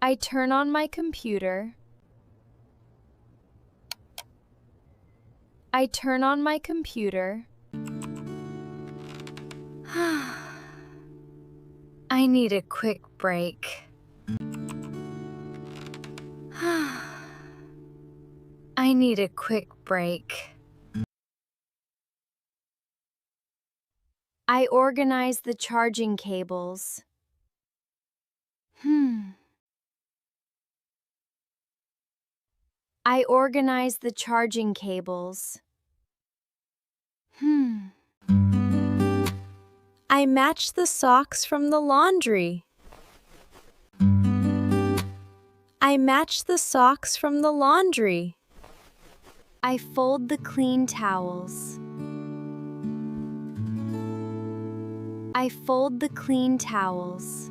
I turn on my computer. I turn on my computer. I need a quick break. I need a quick break. I organize the charging cables. I organize the charging cables. I match the socks from the laundry. I match the socks from the laundry. I fold the clean towels. I fold the clean towels.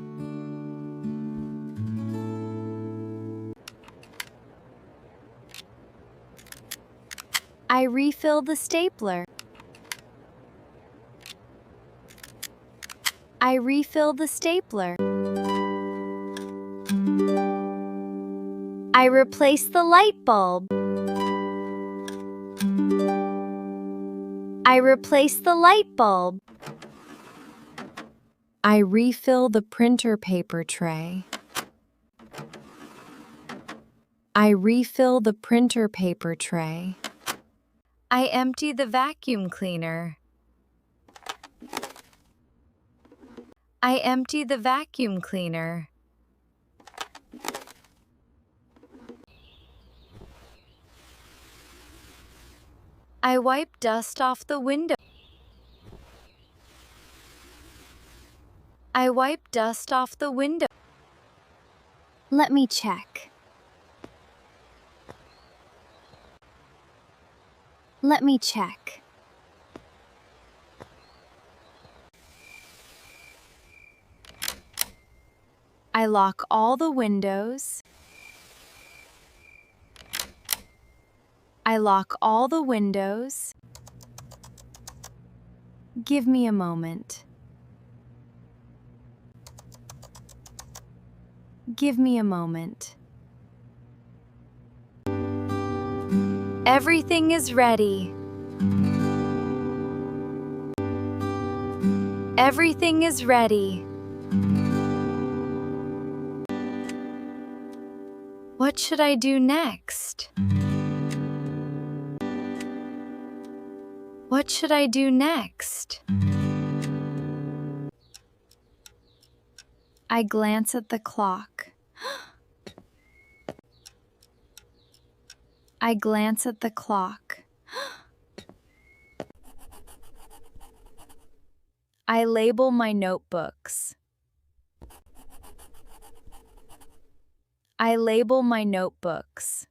I refill the stapler. I refill the stapler. I replace the light bulb. I replace the light bulb. I refill the printer paper tray. I refill the printer paper tray. I empty the vacuum cleaner. I empty the vacuum cleaner. I wipe dust off the window. I wipe dust off the window. Let me check. Let me check. I lock all the windows. I lock all the windows. Give me a moment. Give me a moment. Everything is ready. Everything is ready. What should I do next? What should I do next? I glance at the clock. I glance at the clock. I label my notebooks. I label my notebooks.